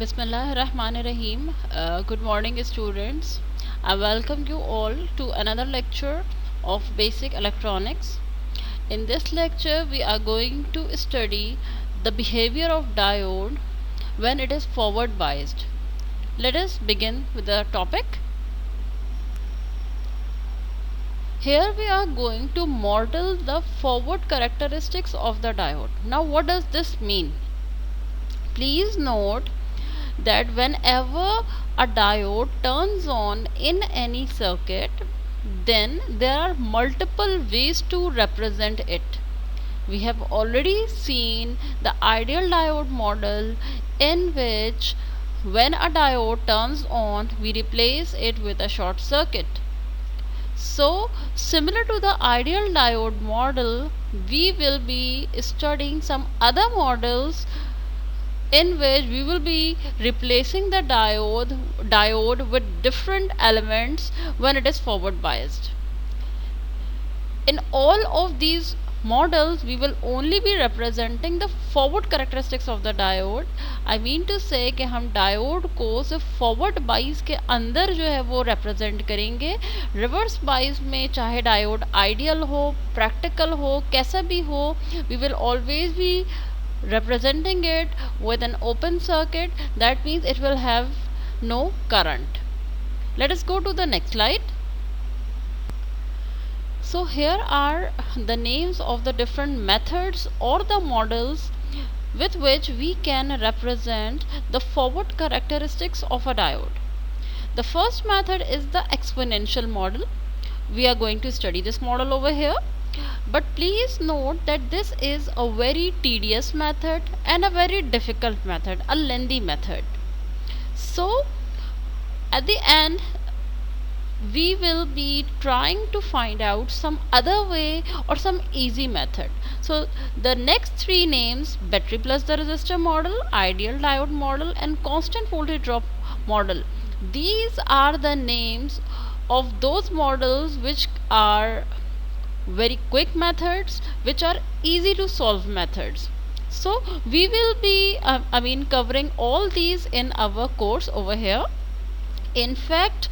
Bismillahirrahmanirrahim. Good morning, students. I welcome you all to another lecture of Basic Electronics. In this lecture, we are going to study the behavior of diode when it is forward biased. Let us begin with the topic. Here we are going to model the forward characteristics of the diode. Now, what does this mean? Please note that whenever a diode turns on in any circuit, then there are multiple ways to represent it. We have already seen the ideal diode model, in which when a diode turns on, we replace it with a short circuit. So, similar to the ideal diode model, we will be studying some other models in which we will be replacing the diode with different elements when it is forward biased. In all of these models, we will only be representing the forward characteristics of the diode. I mean to say कि हम diode को सिर्फ forward बाइस के अंदर जो है वो represent करेंगे. रिवर्स बाइस में चाहे डायोड आइडियल हो, प्रैक्टिकल हो, कैसा भी हो, we will always be representing it with an open circuit. That means it will have no current. Let us go to the next slide. So here are the names of the different methods or the models with which we can represent the forward characteristics of a diode. The first method is the exponential model. We are going to study this model over here. But please note that this is a very tedious method and a very difficult method, a lengthy method. So, at the end, we will be trying to find out some other way or some easy method. So, the next three names, battery plus the resistor model, ideal diode model, and constant voltage drop model, these are the names of those models which are very quick methods, which are easy to solve methods. So we will be covering all these in our course over here. In fact,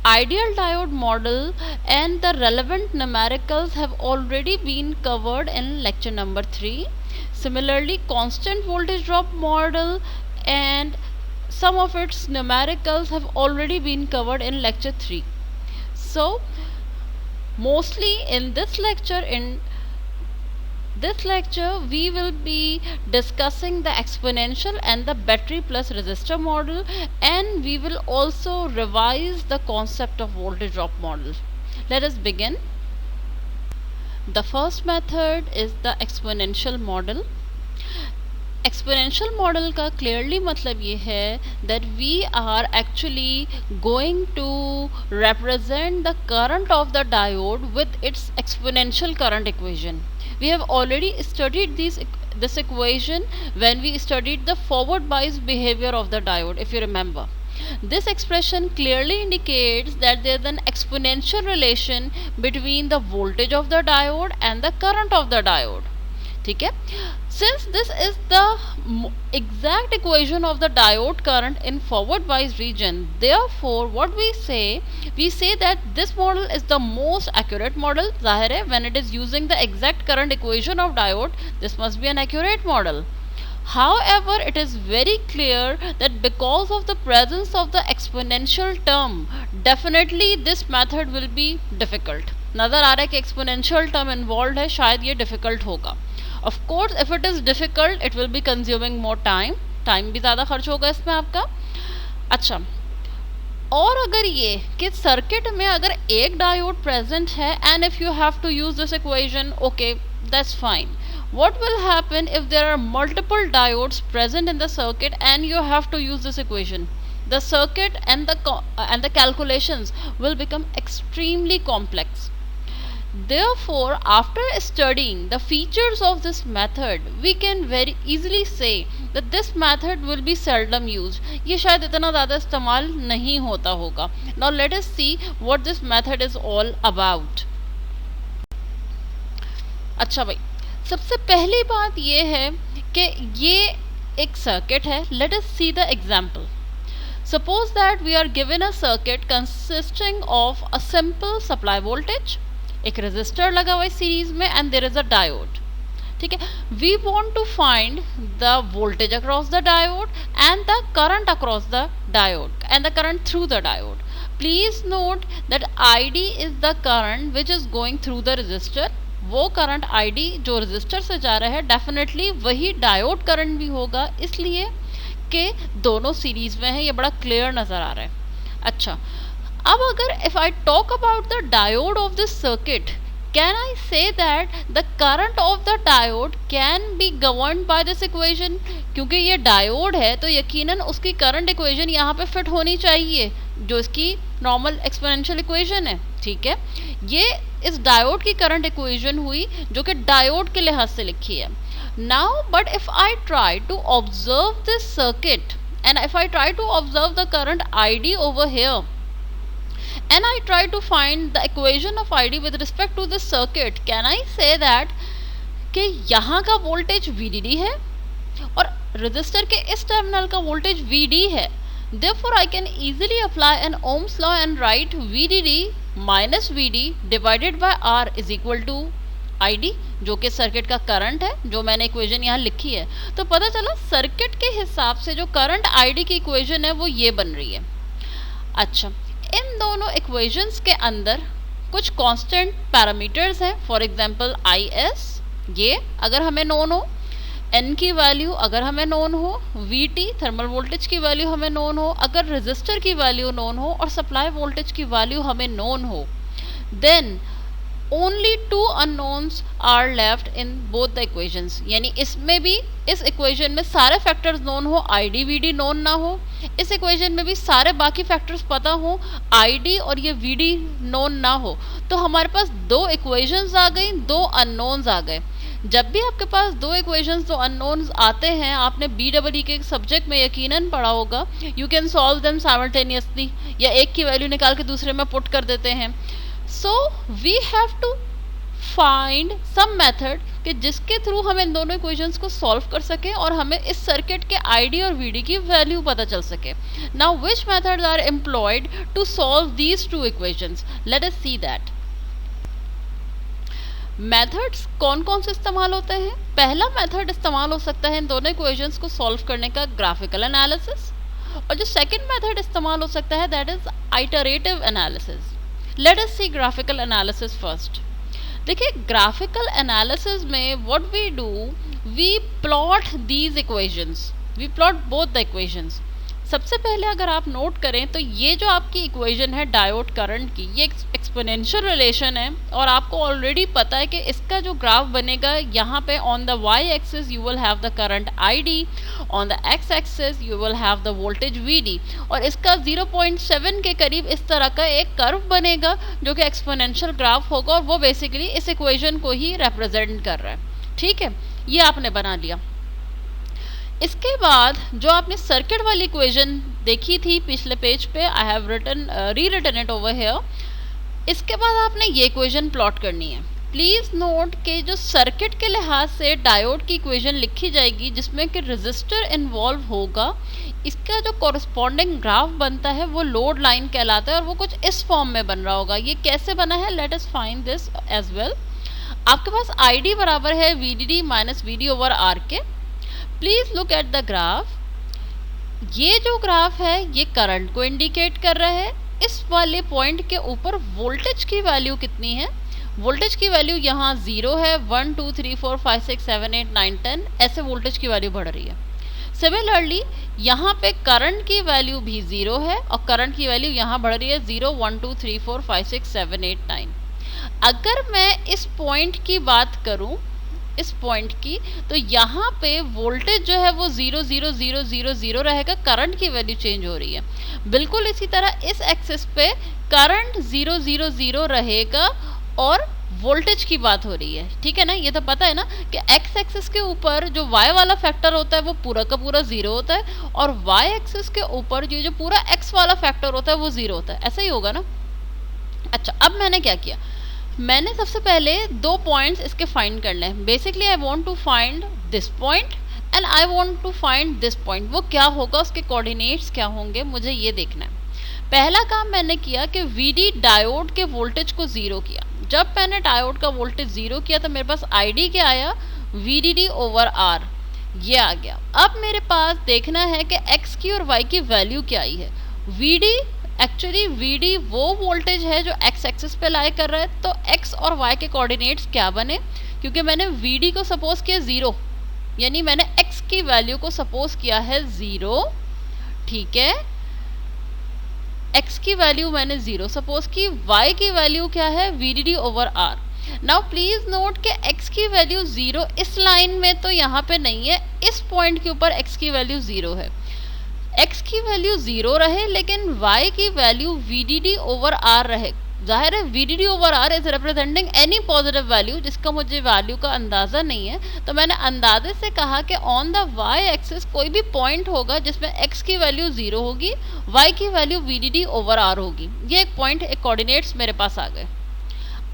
ideal diode model and the relevant numericals have already been covered in lecture number 3. Similarly, constant voltage drop model and some of its numericals have already been covered in lecture 3. So mostly in this lecture we will be discussing the exponential and the battery plus resistor model, and we will also revise the concept of voltage drop model. Let us begin. The first method is the exponential model. Exponential model का clearly मतलब ये है that we are actually going to represent the current of the diode with its exponential current equation. We have already studied this equation when we studied the forward bias behavior of the diode, if you remember. This expression clearly indicates that there is an exponential relation between the voltage of the diode and the current of the diode. ठीक है. Since this is the exact equation of the diode current in forward bias region, therefore what we say that this model is the most accurate model. जाहिर है, when it is using the exact current equation of diode, this must be an accurate model. However, it is very clear that because of the presence of the exponential term, definitely this method will be difficult. नज़र आ रहा है कि exponential term involved है, शायद ये difficult होगा. Of course, if it is difficult, it will be consuming more time. Time भी ज़्यादा खर्च होगा इसमें आपका. अच्छा, और अगर ये कि सर्किट में अगर एक डायोड प्रेजेंट है and if you have to use this equation, okay, that's fine. What will happen if there are multiple diodes present in the circuit and you have to use this equation? The circuit and the calculations will become extremely complex. Therefore, after studying the features of this method, we can very easily say that this method will be seldom used. ये शायद इतना ज़्यादा इस्तेमाल नहीं होता होगा. Now let us see what this method is all about. अच्छा भाई, सबसे पहली बात ये है कि ये एक सर्किट है, let us see the example. Suppose that we are given a circuit consisting of a simple supply voltage, एक resistor लगा हुआ है सीरीज में, and there is a diode. ठीक है, we want to find the voltage across the diode and the current across the diode and the current through the diode. Please note that ID is the current which is going through the resistor. वो current ID जो resistor से जा रहा है definitely वही diode current भी होगा, इसलिए के दोनों सीरीज में है. ये बड़ा क्लियर नजर आ रहा है. अच्छा, अब अगर if I talk about the diode off this circuit, can I say that the current of the diode can be governed by this equation. क्योंकि ये डायोड है तो यकीनन उसकी करंट इक्वेशन यहाँ पे फिट होनी चाहिए जो इसकी नॉर्मल एक्सपोनेंशियल इक्वेशन है. ठीक है, ये इस डायोड की करंट इक्वेशन हुई जो कि डायोड के लिहाज से लिखी है. Now, but if I try to observe this circuit and if I try to observe the current ID over here and I try to find the equation of ID with respect to this circuit, can I say that कि यहाँ का voltage VDD है और resistor के इस terminal का voltage VD है. Therefore, I can easily apply an Ohm's law and write VDD minus VD divided by R is equal to ID, जो कि सर्किट का करंट है, जो मैंने इक्वेशन यहाँ लिखी है. तो पता चला सर्किट के हिसाब से जो करंट ID की इक्वेशन है वो ये बन रही है. अच्छा, इन दोनों इक्वेशंस के अंदर कुछ कांस्टेंट पैरामीटर्स हैं. फॉर एग्जांपल IS, ये अगर हमें नोन हो, N की वैल्यू अगर हमें नोन हो, VT थर्मल वोल्टेज की वैल्यू हमें नोन हो, अगर रेजिस्टर की वैल्यू नोन हो और सप्लाई वोल्टेज की वैल्यू हमें नोन हो, then only two unknowns are left in both the equations. यानी इसमें भी इस इक्वेशन में सारे फैक्टर्स नोन हो, ID VD नोन ना हो, इस इक्वेशन में भी सारे बाकी फैक्टर्स पता हो, ID और ये VD नोन ना हो, तो हमारे पास दो इक्वेशंस आ गई, दो अननोन्स आ गए. जब भी आपके पास दो इक्वेशंस दो अननोन्स आते हैं, आपने BEE के सब्जेक्ट में यकीनन पढ़ा होगा, you can solve them simultaneously, या एक की वैल्यू निकाल के दूसरे में पुट कर देते हैं. So we have to find some method कि जिसके थ्रू हम इन दोनों इक्वेशंस को सॉल्व कर सकें और हमें इस सर्किट के ID और VD की वैल्यू पता चल सके. Now which methods are employed to solve these two equations? Let us see that. Methods कौन कौन से इस्तेमाल होते हैं? पहला मेथड इस्तेमाल हो सकता है इन दोनों इक्वेशंस को सॉल्व करने का ग्राफिकल एनालिसिस, और जो सेकंड मेथड इस्तेमाल हो सकता है that is iterative analysis. Let us see graphical analysis first. देखिए, graphical analysis में what we do, we plot these equations. We plot both the equations. सबसे पहले अगर आप नोट करें तो ये जो आपकी इक्वेशन है डायोड करंट की, ये एक्सपोनेंशियल रिलेशन है और आपको ऑलरेडी पता है कि इसका जो ग्राफ बनेगा, यहाँ पे on the y axis you will have the current ID, on the x axis you will have the voltage VD, और इसका 0.7 के करीब इस तरह का एक कर्व बनेगा जो कि एक्सपोनेंशियल ग्राफ होगा, और वो बेसिकली इस इक्वेशन को ही रिप्रेजेंट कर रहा है. ठीक है, ये आपने बना लिया. इसके बाद जो आपने सर्किट वाली इक्वेशन देखी थी पिछले पेज पे, I have rewritten it over here. इसके बाद आपने ये इक्वेशन प्लॉट करनी है. प्लीज नोट कि जो सर्किट के लिहाज से डायोड की इक्वेशन लिखी जाएगी जिसमें कि रेजिस्टर इन्वॉल्व होगा, इसका जो कॉरस्पॉन्डिंग ग्राफ बनता है वो लोड लाइन कहलाता है, और वो कुछ इस फॉर्म में बन रहा होगा. ये कैसे बना है, let us find this as well. आपके पास ID बराबर है VDD minus VD over R के. Please look at the graph. ये जो ग्राफ है ये करंट को इंडिकेट कर रहा है. इस वाले पॉइंट के ऊपर वोल्टेज की वैल्यू कितनी है? वोल्टेज की वैल्यू यहाँ 0 है, 1 2 3 4 5 6 7 8 9 10 ऐसे वोल्टेज की वैल्यू बढ़ रही है. सिमिलरली यहाँ पे करंट की वैल्यू भी 0 है और करंट की वैल्यू यहाँ बढ़ रही है 0 1 2 3 4 5 6 7 8 9. अगर मैं इस पॉइंट की बात करूं, इस पॉइंट की, तो यहाँ पे वोल्टेज जो है वो 0 0 0 0 0 रहेगा, करंट की वैल्यू चेंज हो रही है. बिल्कुल इसी तरह इस एक्सिस पे करंट 0 0 0 रहेगा और वोल्टेज की बात हो रही है. ठीक है ना, ये तो पता है ना कि एक्स एक्सिस के ऊपर जो वाई वाला फैक्टर होता है वो पूरा का पूरा 0 होता है, और वाई एक्सिस के ऊपर जो पूरा एक्स वाला फैक्टर होता है वो 0 होता है. ऐसा ही होगा ना. अच्छा, अब मैंने क्या किया, मैंने सबसे पहले दो पॉइंट्स इसके फाइंड करने हैं. Basically I want to find this point and I want to find this point. वो क्या होगा, उसके कोऑर्डिनेट्स क्या होंगे, मुझे ये देखना है। पहला काम मैंने किया कि वीडी डायोड के वोल्टेज को ज़ीरो किया। जब मैंने डायोड का वोल्टेज ज़ीरो किया तो मेरे पास आईडी क्या आया, वीडीडी ओवर आर, ये आ गया। अब मेरे पास देखना है कि एक्स की और वाई की वैल्यू क्या आई है। वीडी एक्चुअली वीडी वो वोल्टेज है जो एक्स एक्सिस पे लाई कर रहा है, तो एक्स और वाई के कोऑर्डिनेट्स क्या बने, क्योंकि मैंने वीडी को सपोज किया ज़ीरो, यानी मैंने एक्स की वैल्यू को सपोज किया है ज़ीरो, ठीक है। एक्स की वैल्यू मैंने ज़ीरो सपोज की, वाई की वैल्यू क्या है, VDD over R. Now please note कि x की वैल्यू ज़ीरो इस लाइन में तो यहाँ पे नहीं है, इस पॉइंट के ऊपर x की वैल्यू ज़ीरो है। x की वैल्यू ज़ीरो रहे लेकिन y की वैल्यू vdd ओवर r रहे। जाहिर है vdd over r is representing any positive value जिसका मुझे वैल्यू का अंदाज़ा नहीं है, तो मैंने अंदाजे से कहा कि ऑन द y एक्सिस कोई भी पॉइंट होगा जिसमें x की वैल्यू ज़ीरो होगी, y की वैल्यू vdd ओवर r होगी। ये एक पॉइंट, एक कोऑर्डिनेट्स मेरे पास आ गए।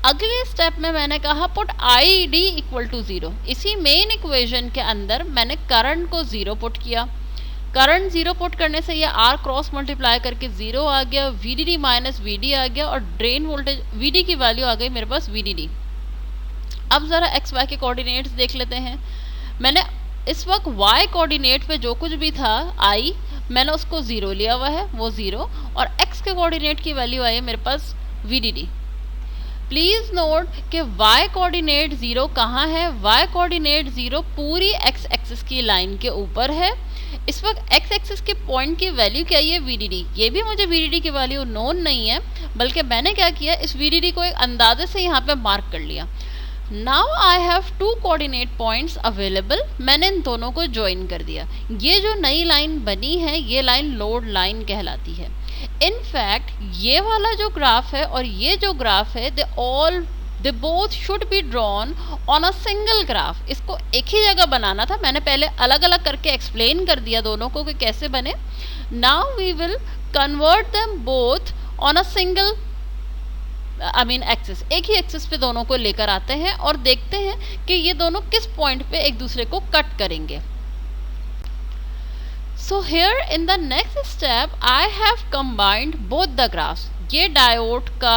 अगले स्टेप में मैंने कहा put I D equal to zero. इसी मेन इक्वेशन के अंदर मैंने करंट को ज़ीरो पुट किया। करंट ज़ीरो पुट करने से ये आर क्रॉस मल्टीप्लाई करके ज़ीरो आ गया, V D D minus V D आ गया और ड्रेन वोल्टेज वी डी की वैल्यू आ गई मेरे पास वी डी डी। अब ज़रा एक्स वाई के कोऑर्डिनेट्स देख लेते हैं। मैंने इस वक्त वाई कोऑर्डिनेट पे जो कुछ भी था आई, मैंने उसको ज़ीरो लिया हुआ है, वो ज़ीरो, और एक्स के कोऑर्डिनेट की वैल्यू आई है मेरे पास V D D. Please note कि y कोऑर्डिनेट ज़ीरो कहाँ है, y कोऑर्डिनेट ज़ीरो पूरी x एक्सिस की लाइन के ऊपर है। इस वक्त x एक्सिस के पॉइंट की वैल्यू क्या है, VDD। ये भी मुझे VDD की वैल्यू नोन नहीं है, बल्कि मैंने क्या किया, इस VDD को एक अंदाजे से यहाँ पे मार्क कर लिया। Now I have two coordinate points available, मैंने इन दोनों को ज्वाइन कर दिया। ये जो नई लाइन बनी है ये लाइन लोड लाइन कहलाती है। इनफैक्ट ये वाला जो ग्राफ है और ये जो ग्राफ है, they both should be drawn on a single graph. इसको एक ही जगह बनाना था, मैंने पहले अलग अलग करके एक्सप्लेन कर दिया दोनों को कि कैसे बने। Now we will convert them both on a single axis, एक ही एक्सिस पे दोनों को लेकर आते हैं और देखते हैं कि ये दोनों किस पॉइंट पे एक दूसरे को कट करेंगे। So here in the next step I have combined both the graphs। ये डायोड का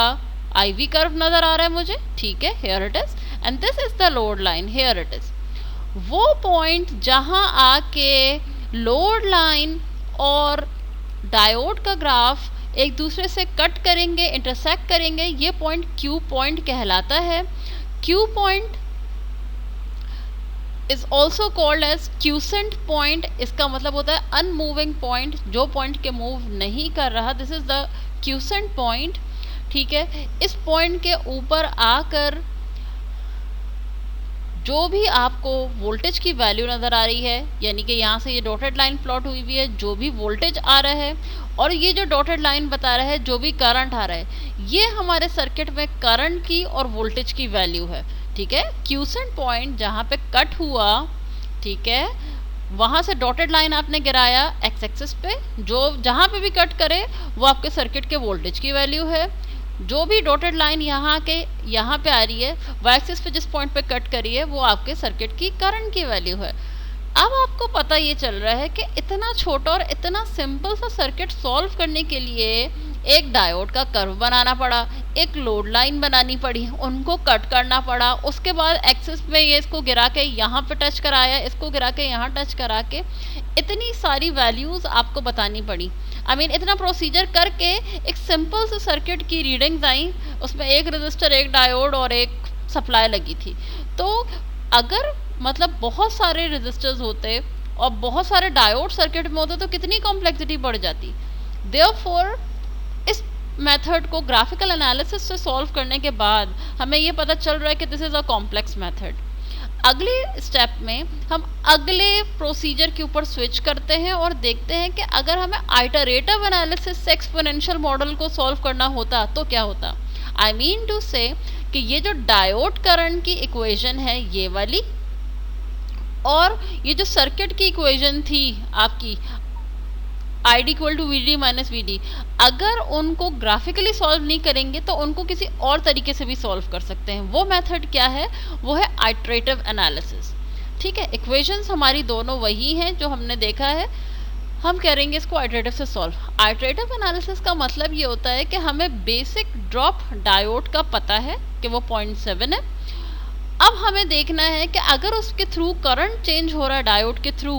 IV कर्व नज़र आ रहा है मुझे, ठीक है, here it is, and this is the load line, here it is। वो पॉइंट जहाँ आके लोड लाइन और डायोड का ग्राफ एक दूसरे से कट करेंगे, इंटरसेक्ट करेंगे, ये पॉइंट Q पॉइंट कहलाता है। Q point is also called as quiescent point. इसका मतलब होता है अनमूविंग पॉइंट, जो पॉइंट के मूव नहीं कर रहा, this is the quiescent point, ठीक है। इस पॉइंट के ऊपर आकर जो भी आपको वोल्टेज की वैल्यू नज़र आ रही है, यानी कि यहाँ से ये डॉटेड लाइन प्लॉट हुई हुई है, जो भी वोल्टेज आ रहा है, और ये जो डॉटेड लाइन बता रहा है जो भी करंट आ रहा है, ये हमारे सर्किट में करंट की और वोल्टेज की वैल्यू है, ठीक है। क्यूसेंट पॉइंट जहाँ पे कट हुआ, ठीक है, वहाँ से डॉटेड लाइन आपने गिराया एक्स एक्सिस पे, जो जहाँ पे भी कट करे वो आपके सर्किट के वोल्टेज की वैल्यू है। जो भी डॉटेड लाइन यहाँ पे आ रही है, वाई एक्सिस पे जिस पॉइंट पे कट करी है, वो आपके सर्किट की करंट की वैल्यू है। अब आपको पता ये चल रहा है कि इतना छोटा और इतना सिंपल सा सर्किट सॉल्व करने के लिए एक डायोड का कर्व बनाना पड़ा, एक लोड लाइन बनानी पड़ी, उनको कट करना पड़ा, उसके बाद एक्सिस में ये इसको गिरा के यहाँ पे टच कराया, इसको गिरा के यहाँ टच करा के इतनी सारी वैल्यूज़ आपको बतानी पड़ी। इतना प्रोसीजर करके एक सिंपल से सर्किट की रीडिंग्स आई, उसमें एक रजिस्टर, एक डायोड और एक सप्लाई लगी थी। तो अगर बहुत सारे रजिस्टर्स होते और बहुत सारे डायोड सर्किट में होते तो कितनी कॉम्प्लेक्सिटी बढ़ जाती। देयरफॉर इस मेथड को ग्राफिकल एनालिसिस से सॉल्व करने के बाद हमें ये पता चल रहा है कि this is a complex method. अगले स्टेप में हम अगले प्रोसीजर के ऊपर स्विच करते हैं और देखते हैं कि अगर हमें आइटरेटिव एनालिसिस से एक्सपोनेंशियल मॉडल को सॉल्व करना होता तो क्या होता। आई मीन टू से कि ये जो डायोड करंट की इक्वेशन है ये वाली, और ये जो सर्किट की इक्वेशन थी आपकी I D equal to V D minus V D, अगर उनको ग्राफिकली सॉल्व नहीं करेंगे तो उनको किसी और तरीके से भी सॉल्व कर सकते हैं। वो मेथड क्या है, वो है आइटरेटिव एनालिसिस। ठीक है, इक्वेशंस हमारी दोनों वही हैं जो हमने देखा है। हम करेंगे इसको आइटरेटिव से सॉल्व। आइटरेटिव एनालिसिस का मतलब ये होता है कि हमें बेसिक ड्रॉप डायोड का पता है कि वो 0.7 है। अब हमें देखना है कि अगर उसके थ्रू करंट चेंज हो रहा है डायोड के थ्रू,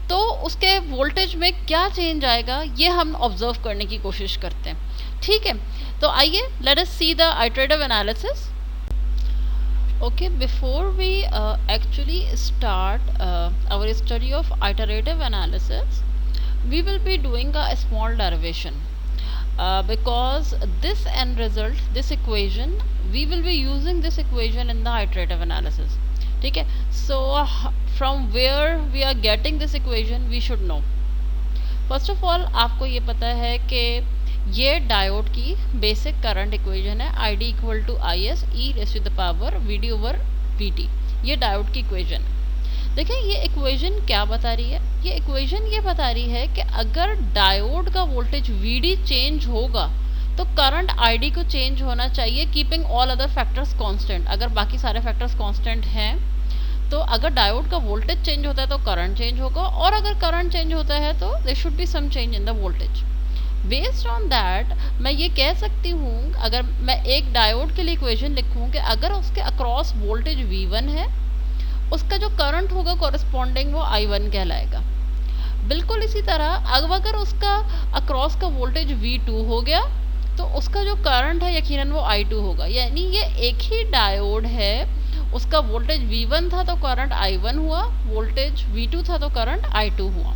तो उसके वोल्टेज में क्या चेंज आएगा, ये हम ऑब्जर्व करने की कोशिश करते हैं। ठीक है, तो आइए late us see the iterative analysis. Okay, before we actually start our study of iterative analysis, we will be doing a small derivation because this end result, this equation, we will be using this equation in the iterative analysis. ठीक है, so from where we are getting this equation we should know. First of all, आपको ये पता है कि ये diode की basic current equation है, I D equal to I S e raise to the power V D over V T. ये diode की इक्वेशन है। देखिए ये इक्वेशन क्या बता रही है, ये इक्वेशन ये बता रही है कि अगर डायोड का वोल्टेज वी डी चेंज होगा तो करंट आई डी को चेंज होना चाहिए, keeping all other factors constant. अगर बाकी सारे फैक्टर्स कांस्टेंट हैं तो अगर डायोड का वोल्टेज चेंज होता है तो करंट चेंज होगा, और अगर करंट चेंज होता है तो there should be some change in the voltage. Based on that मैं ये कह सकती हूँ, अगर मैं एक डायोड के लिए इक्वेशन लिखूँ कि अगर उसके अक्रॉस वोल्टेज V1 है, उसका जो करंट होगा कॉरस्पॉन्डिंग वो I1 कहलाएगा। बिल्कुल इसी तरह अब अगर उसका अक्रॉस का वोल्टेज V2 हो गया तो उसका जो करंट है यकीनन वो I2 होगा। यानी ये एक ही डायोड है, उसका वोल्टेज V1 था तो करंट I1 हुआ, वोल्टेज V2 था तो करंट I2 हुआ।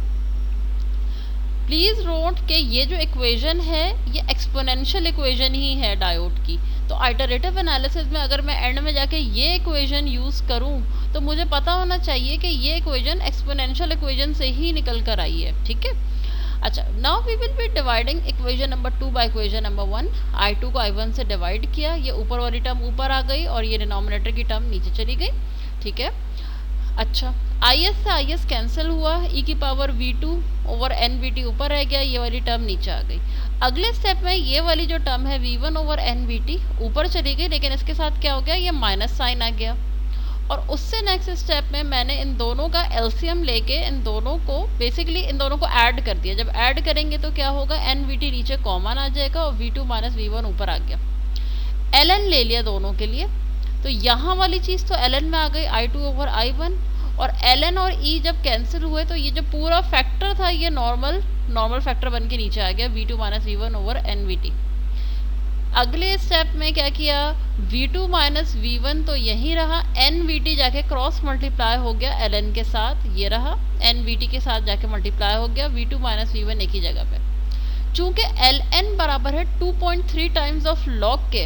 प्लीज नोट कि ये जो इक्वेशन है ये एक्सपोनेंशियल इक्वेशन ही है डायोड की। तो आइटरेटिव एनालिसिस में अगर मैं एंड में जाके ये इक्वेशन यूज करूं तो मुझे पता होना चाहिए कि ये इक्वेशन एक्सपोनेंशियल इक्वेशन से ही निकल कर आई है। ठीक है, अच्छा, now we will be dividing equation number 2 by equation number 1। I2 को I1 से डिवाइड किया, ये ऊपर वाली टर्म ऊपर आ गई और ये डिनोमिनेटर की टर्म नीचे चली गई। ठीक है, अच्छा, IS से IS कैंसिल हुआ, e की पावर V2 ओवर NVT ऊपर रह गया, ये वाली टर्म नीचे आ गई। अगले स्टेप में ये वाली जो टर्म है V1 ओवर NVT ऊपर चली गई, लेकिन इसके साथ क्या हो गया, ये माइनस साइन आ गया। और उससे नेक्स्ट स्टेप में मैंने इन दोनों का एलसीएम लेके इन दोनों को बेसिकली इन दोनों को ऐड कर दिया। जब ऐड करेंगे तो क्या होगा, NVT नीचे कॉमन आ जाएगा और V2 माइनस V1 ऊपर आ गया। LN ले लिया दोनों के लिए, तो यहाँ वाली चीज़ तो LN में आ गई I2 ओवर I1, और LN और E जब कैंसिल हुए तो ये जो पूरा फैक्टर था ये नॉर्मल फैक्टर बन के नीचे आ गया, V2 minus V1 over NVT। अगले स्टेप में क्या किया, V2 माइनस V1 तो यही रहा, NVT जाके क्रॉस मल्टीप्लाई हो गया LN के साथ, ये रहा, NVT के साथ जाके मल्टीप्लाई हो गया, V2 माइनस V1 एक ही जगह पे। चूंकि LN बराबर है 2.3 टाइम्स ऑफ लॉग के,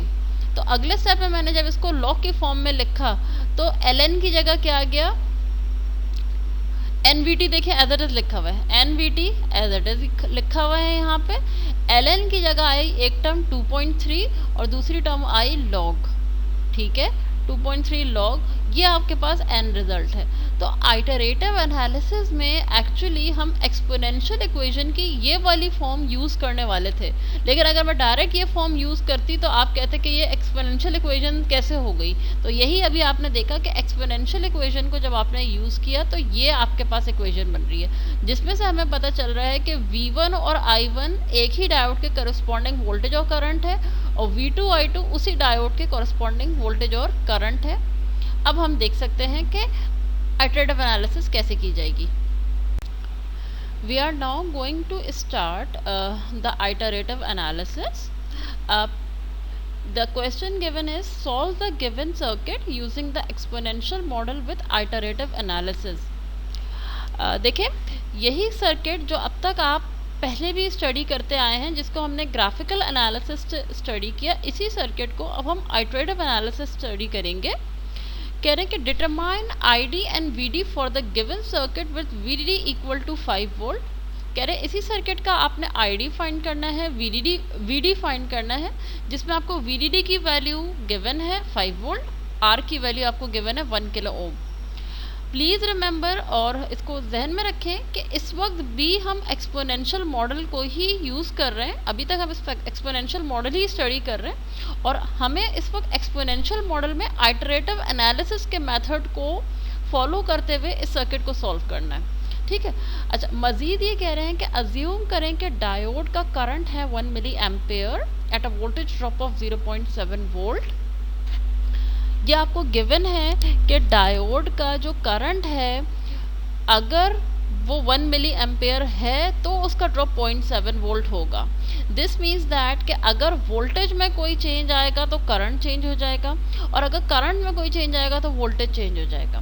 तो अगले स्टेप में मैंने जब इसको लॉग की फॉर्म में लिखा तो LN की जगह क्या आ गया, NVT देखिए एज इट इज लिखा हुआ है, NVT एज इट इज लिखा हुआ है यहाँ पे। LN की जगह आई एक टर्म 2.3 और दूसरी टर्म आई लॉग। ठीक है, 2.3 लॉग, ये आपके पास एंड रिजल्ट है। तो आइटरेटिव एनालिसिस में एक्चुअली हम एक्सपोनेंशियल इक्वेशन की ये वाली फॉर्म यूज़ करने वाले थे, लेकिन अगर मैं डायरेक्ट ये फॉर्म यूज़ करती तो आप कहते कि ये एक्सपोनेंशियल इक्वेशन कैसे हो गई। तो यही अभी आपने देखा कि एक्सपोनेंशियल इक्वेशन को जब आपने यूज़ किया तो ये आपके पास इक्वेशन बन रही है, जिसमें से हमें पता चल रहा है कि V1 और I1 एक ही डायोड के करस्पॉन्डिंग वोल्टेज और करंट है, और V2 I2 उसी डायोड के करस्पॉन्डिंग वोल्टेज और करंट है। अब हम देख सकते हैं कि आइटरेटिव एनालिसिस कैसे की जाएगी। We are now going to start the iterative analysis. The question given is solve the given circuit using the exponential model with iterative analysis. देखिए यही सर्किट जो अब तक आप पहले भी स्टडी करते आए हैं, जिसको हमने ग्राफिकल एनालिसिस स्टडी किया, इसी सर्किट को अब हम आइटरेटिव एनालिसिस स्टडी करेंगे। कह रहे हैं कि determine ID and VD for the given circuit with VDD equal to 5 volt. कह रहे हैं इसी सर्किट का आपने ID फाइंड करना है, VD फाइंड करना है, जिसमें आपको VDD की वैल्यू गिवन है 5 वोल्ट, R की वैल्यू आपको गिवन है 1 किलो ओम। प्लीज़ रिमेंबर और इसको जहन में रखें कि इस वक्त भी हम एक्सपोनेंशियल मॉडल को ही यूज़ कर रहे हैं। अभी तक हम इस एक्सपोनेंशियल मॉडल ही स्टडी कर रहे हैं और हमें इस वक्त एक्सपोनेंशियल मॉडल में आइटरेटिव एनालिसिस के मेथड को फॉलो करते हुए इस सर्किट को सॉल्व करना है, ठीक है। अच्छा, मजीद ये कह रहे हैं कि अज्यूम करें कि डायोड का करंट है 1 milli ampere at a voltage drop of 0.7 volt. ये आपको गिवन है कि डायोड का जो करंट है अगर वो 1 मिली एम्पेयर है तो उसका ड्रॉप 0.7 वोल्ट होगा। दिस मीन्स दैट कि अगर वोल्टेज में कोई चेंज आएगा तो करंट चेंज हो जाएगा, और अगर करंट में कोई चेंज आएगा तो वोल्टेज चेंज हो जाएगा।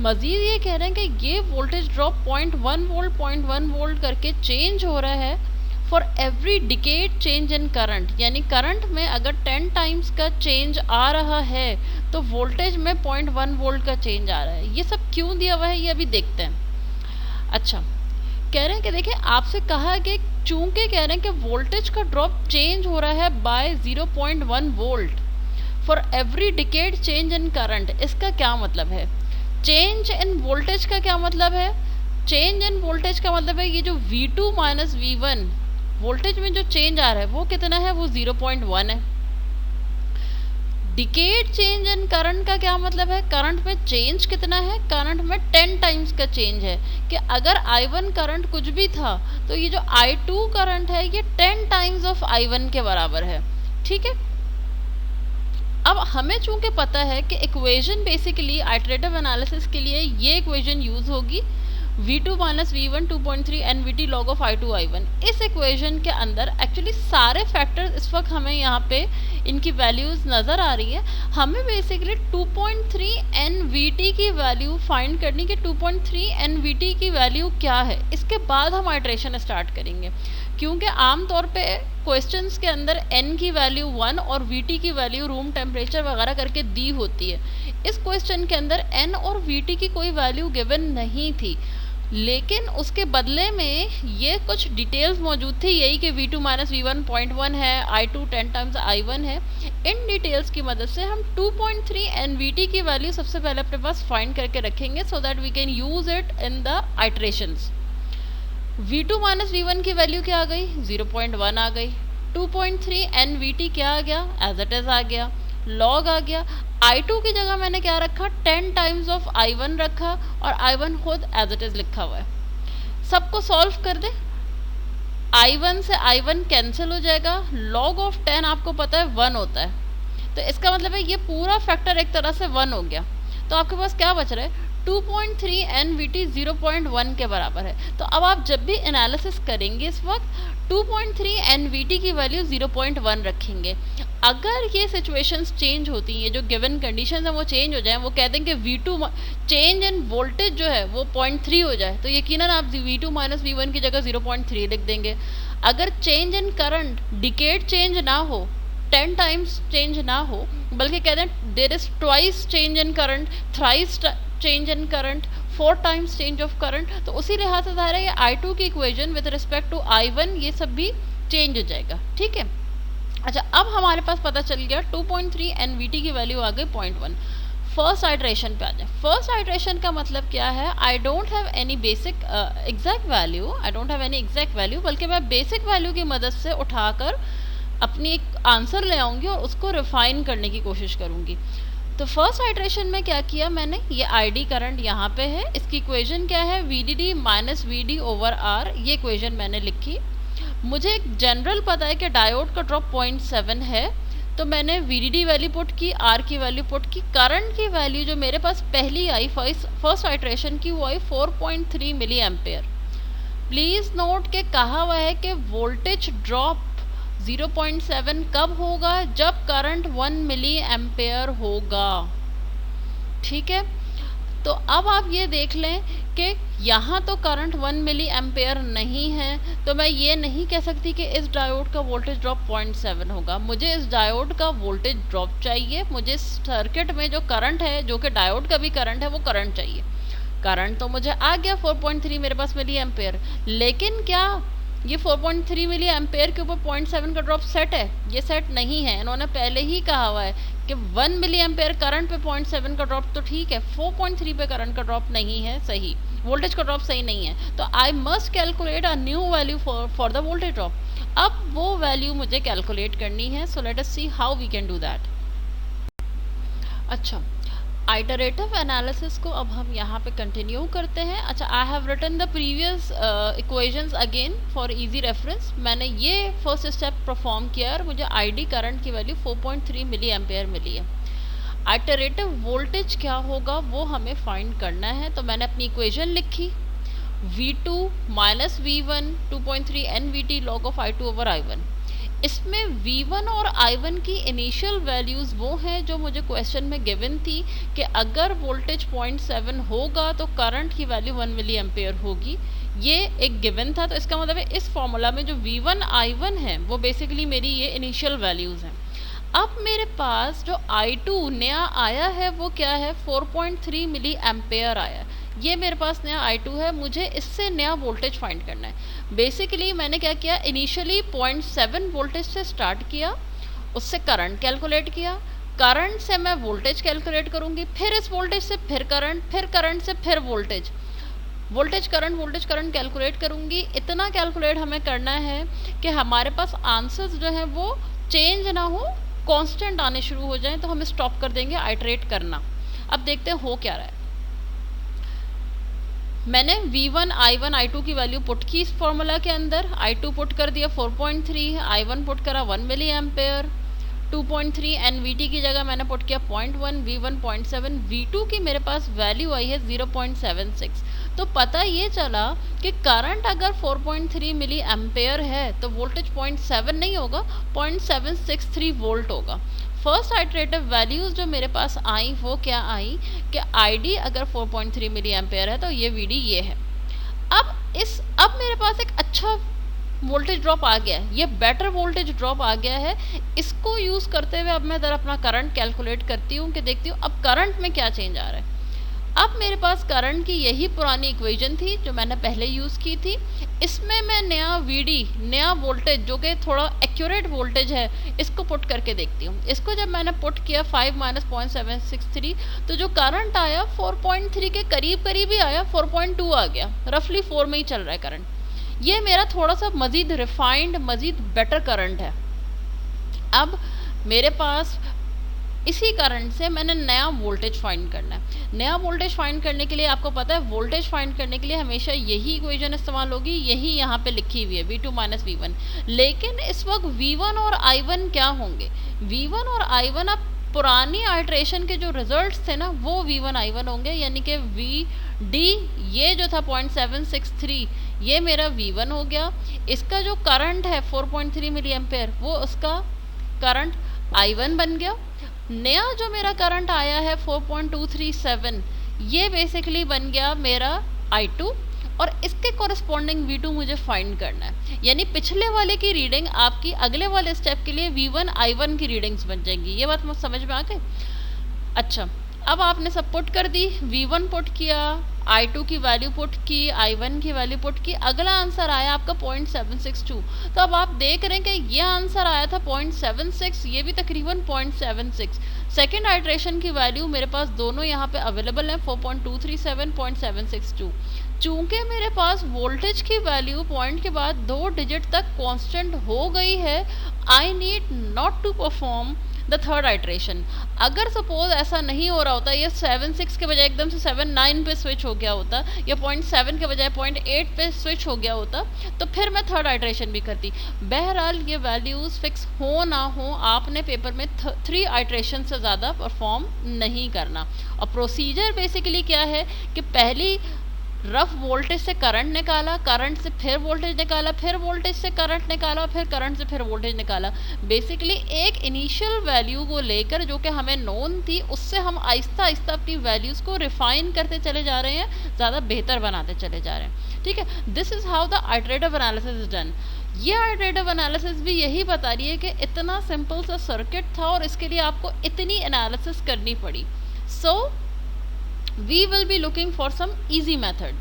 मजीद ये कह रहे हैं कि ये वोल्टेज ड्रॉप 0.1 वोल्ट करके चेंज हो रहा है for every decade change in current, यानी करंट में अगर 10 टाइम्स का चेंज आ रहा है तो वोल्टेज में 0.1 वोल्ट का चेंज आ रहा है। ये सब क्यों दिया हुआ है ये अभी देखते हैं। अच्छा, कह रहे हैं कि देखिए आपसे कहा है कि चूंकि कह रहे हैं कि वोल्टेज का ड्रॉप चेंज हो रहा है by 0.1 volt for every decade change in current. इसका क्या मतलब है? चेंज इन वोल्टेज का क्या मतलब है? चेंज इन वोल्टेज का मतलब है ये जो V2 माइनस V1 वोल्टेज में जो चेंज आ रहा है वो कितना है? वो 0.1 है। डिकेड चेंज इन करंट का क्या मतलब है? करंट में चेंज कितना है? करंट में 10 टाइम्स का चेंज है, कि अगर I1 करंट कुछ भी था तो ये जो I2 करंट है ये 10 टाइम्स ऑफ I1 के बराबर है, ठीक है। अब हमें चूंकि पता है कि इक्वेशन बेसिकली आइटरेटिव एनालिसिस के लिए ये इक्वेशन यूज होगी V2 minus V1 2.3 NVT log of I2 I1। इस इक्वेशन के अंदर एक्चुअली सारे फैक्टर्स इस वक्त हमें यहाँ पे इनकी वैल्यूज नज़र आ रही है। हमें बेसिकली 2.3 NVT की वैल्यू फाइंड करनी कि 2.3 NVT की वैल्यू क्या है। इसके बाद हम आइट्रेशन स्टार्ट करेंगे, क्योंकि आम तौर पे क्वेश्चंस के अंदर n की वैल्यू 1 और Vt की वैल्यू रूम टेम्परेचर वगैरह करके दी होती है। इस क्वेश्चन के अंदर n और Vt की कोई वैल्यू गिवन नहीं थी, लेकिन उसके बदले में ये कुछ डिटेल्स मौजूद थी, यही कि V2 माइनस V1 0.1 है, I2 10 टाइम्स I1 है। इन डिटेल्स की मदद से हम 2.3 NVT की वैल्यू सबसे पहले अपने पास फाइंड करके रखेंगे so that we can use it in the iterations. V2 minus V1 की वैल्यू क्या आ गई? 0.1 आ गई। 2.3 NVT क्या आ गया? एज इट इज आ गया। लॉग आ गया। I2 की जगह मैंने क्या रखा? 10 टाइम्स ऑफ I1 रखा, और I1 खुद एज इट इज लिखा हुआ है। सबको सॉल्व कर दे। I1 से I1 कैंसिल हो जाएगा। लॉग ऑफ 10 आपको पता है 1 होता है, तो इसका मतलब है ये पूरा फैक्टर एक तरह से 1 हो गया। तो आपके पास क्या बच रहा है? 2.3 NVT 0.1 के बराबर है। तो अब आप जब भी एनालिसिस करेंगे इस वक्त 2.3 NVT की वैल्यू 0.1 रखेंगे। अगर ये सिचुएशंस चेंज होती हैं, जो गिवन कंडीशंस हैं वो चेंज हो जाए, वो कहते हैं कि V2 चेंज इन वोल्टेज जो है वो 0.3 हो जाए, तो यकीनन आप V2 माइनस V1 की जगह 0.3 लिख देंगे। अगर change in current decade change ना हो, 10 टाइम्स चेंज ना हो, बल्कि कहते हैं there is twice change in current, thrice change in current, 4 times change of current, तो उसी लिहाज से ज़ाहिर है ये I2 की equation with respect to I1 ये सब भी चेंज हो जाएगा, ठीक है। अच्छा, अब हमारे पास पता चल गया 2.3 NVT की वैल्यू आ गई 0.1। फर्स्ट आइट्रेशन पे आ जाए। फर्स्ट आइट्रेशन का मतलब क्या है? I don't have any basic exact value, I don't have any exact value, बल्कि मैं बेसिक वैल्यू की मदद से उठाकर अपनी एक आंसर ले आऊँगी और उसको रिफाइन करने की कोशिश करूँगी। तो फर्स्ट आइट्रेशन में क्या किया मैंने? ये ID करंट यहाँ पे है, इसकी इक्वेशन क्या है? VDD minus VD over R, ये इक्वेशन मैंने लिखी। मुझे एक जनरल पता है कि डायोड का ड्रॉप 0.7 है, तो मैंने VDD वैल्यू पुट की, R की वैल्यू पुट की। करंट की वैल्यू जो मेरे पास पहली आई फर्स्ट आइट्रेशन की वो आई 4.3 मिली एम्पेयर। प्लीज़ नोट के कहा हुआ है कि वोल्टेज ड्रॉप 0.7 कब होगा? जब करंट 1 मिली एम्पेयर होगा, ठीक है। तो अब आप ये देख लें कि यहाँ तो करंट 1 मिली एम्पेयर नहीं है, तो मैं ये नहीं कह सकती कि इस डायोड का वोल्टेज ड्रॉप 0.7 होगा। मुझे इस डायोड का वोल्टेज ड्रॉप चाहिए, मुझे सर्किट में जो करंट है, जो कि डायोड का भी करंट है, वो करंट चाहिए। करंट तो मुझे आ गया 4.3 मेरे पास मिली एम्पेयर, लेकिन क्या ये 4.3 मिली एम्पेयर के ऊपर 0.7 का ड्रॉप सेट है? ये सेट नहीं है। इन्होंने पहले ही कहा हुआ है कि 1 मिली एम्पेयर करंट पे 0.7 का ड्रॉप तो ठीक है, 4.3 पे करंट का ड्रॉप नहीं है सही, वोल्टेज का ड्रॉप सही नहीं है। तो I must calculate a new value for the voltage drop. अब वो वैल्यू मुझे कैलकुलेट करनी है, so let us see how we can do that. अच्छा, आइटरेटिव एनालिसिस को अब हम यहाँ पे कंटिन्यू करते हैं। अच्छा, I have written the previous equations again for easy reference. मैंने ये फर्स्ट स्टेप परफॉर्म किया और मुझे आईडी करंट की वैल्यू 4.3 मिली एम्पेयर मिली है। आइटरेटिव वोल्टेज क्या होगा वो हमें फाइंड करना है, तो मैंने अपनी इक्वेशन लिखी V2 minus V1 2.3 NVT log of I2 over I1। इसमें V1 और I1 की इनिशियल वैल्यूज़ वो हैं जो मुझे क्वेश्चन में गिवन थी कि अगर वोल्टेज 0.7 होगा तो करंट की वैल्यू 1 मिली एम्पेयर होगी। ये एक गिवन था, तो इसका मतलब है इस फॉर्मूला में जो V1 I1 है वो बेसिकली मेरी ये इनिशियल वैल्यूज़ हैं। अब मेरे पास जो I2 नया आया है वो क्या है, 4.3 मिली एम्पेयर आया। ये मेरे पास नया I2 है, मुझे इससे नया वोल्टेज फाइंड करना है। बेसिकली मैंने क्या किया, इनिशियली 0.7 वोल्टेज से स्टार्ट किया, उससे करंट कैलकुलेट किया, करंट से मैं वोल्टेज कैलकुलेट करूँगी, फिर इस वोल्टेज से फिर करंट से फिर वोल्टेज, वोल्टेज करंट कैलकुलेट करूँगी। इतना कैलकुलेट हमें करना है कि हमारे पास आंसर्स जो हैं वो चेंज ना हो, कांस्टेंट आने शुरू हो जाएं, तो हम स्टॉप कर देंगे आइटरेट करना। अब देखते हैं हो क्या रहा है। मैंने V1 I1 I2 की वैल्यू पुट की इस फॉर्मूला के अंदर। I2 पुट कर दिया 4.3, I1 पुट करा 1 मिली एम्पेयर, 2.3 NVT की जगह मैंने पुट किया 0.1, V1 0.7, V2 की मेरे पास वैल्यू आई है 0.76। तो पता ये चला कि करंट अगर 4.3 मिली एम्पेयर है तो वोल्टेज 0.7 नहीं होगा, 0.763 वोल्ट होगा। फर्स्ट आइटरेटिव वैल्यूज़ जो मेरे पास आई वो क्या आई कि आईडी अगर 4.3 मिली एम्पेयर है तो ये वीडी ये है। अब मेरे पास एक अच्छा वोल्टेज ड्रॉप आ गया है, ये बेटर वोल्टेज ड्रॉप आ गया है। इसको यूज़ करते हुए अब मैं ज़रा अपना करंट कैलकुलेट करती हूँ कि देखती हूँ अब करंट में क्या चेंज आ रहा है। अब मेरे पास करंट की यही पुरानी इक्वेशन थी जो मैंने पहले यूज़ की थी। इसमें मैं नया VD, नया वोल्टेज जो कि थोड़ा एक्यूरेट वोल्टेज है, इसको पुट करके देखती हूँ। इसको जब मैंने पुट किया 5 माइनस 0.763, तो जो करंट आया 4.3 के करीब करीब ही आया, 4.2 आ गया, रफली 4 में ही चल रहा है करंट। ये मेरा थोड़ा सा मज़ीद रिफाइंड, मज़ीद बेटर करंट है। अब मेरे पास इसी करंट से मैंने नया वोल्टेज फाइंड करना है। नया वोल्टेज फाइंड करने के लिए आपको पता है वोल्टेज फाइंड करने के लिए हमेशा यही इक्वेशन इस्तेमाल होगी, यही यहाँ पे लिखी हुई है V2 माइनस V1। लेकिन इस वक्त V1 और I1 क्या होंगे, V1 और I1 अब पुरानी आइट्रेशन के जो रिजल्ट्स थे ना वो V1 I1 होंगे, यानी कि VD ये जो था 0.763 ये मेरा V1 हो गया। इसका जो करंट है 4.3 मिली एम्पेयर वो उसका करंट I1 बन गया। नया जो मेरा करंट आया है 4.237 ये बेसिकली बन गया मेरा I2, और इसके कॉरस्पॉन्डिंग V2 मुझे फाइंड करना है। यानी पिछले वाले की रीडिंग आपकी अगले वाले स्टेप के लिए V1 I1 की रीडिंग्स बन जाएंगी। ये बात मुझे समझ में आ गई। अच्छा, अब आपने सब पुट कर दी, V1 पुट किया, I2 की वैल्यू पुट की, I1 की वैल्यू पुट की, अगला आंसर आया आपका 0.762। तो अब आप देख रहे हैं कि ये आंसर आया था 0.76, ये भी तकरीबन 0.76। सेकेंड आइट्रेशन की वैल्यू मेरे पास दोनों यहाँ पे अवेलेबल हैं, 4.237 0.762। चूँकि मेरे पास वोल्टेज की वैल्यू पॉइंट के बाद 2 डिजिट तक कांस्टेंट हो गई है, I need not to perform the third iteration. अगर सपोज ऐसा नहीं हो रहा होता, ये 7.6 के बजाय एकदम से 7.9 पे स्विच हो गया होता, या 0.7 के बजाय 0.8 पे स्विच हो गया होता, तो फिर मैं थर्ड आइट्रेशन भी करती। बहरहाल ये वैल्यूज़ फिक्स हो ना हो, आपने पेपर में 3 आइट्रेशन से ज़्यादा परफॉर्म नहीं करना। और प्रोसीजर बेसिकली क्या है कि पहली रफ वोल्टेज से करंट निकाला, करंट से फिर वोल्टेज निकाला, फिर वोल्टेज से करंट निकाला, फिर करंट से फिर वोल्टेज निकाला। बेसिकली एक इनिशियल वैल्यू को लेकर जो कि हमें नोन थी, उससे हम आहिस्ता आहिस्ता अपनी वैल्यूज़ को रिफाइन करते चले जा रहे हैं, ज़्यादा बेहतर बनाते चले जा रहे हैं। ठीक है, this is how the iterative analysis is done. ये आइटरेटिव एनालिसिस भी यही बता रही है कि इतना सिंपल सा सर्किट था और इसके लिए आपको इतनी एनालिसिस करनी पड़ी। सो we will be looking for some easy method.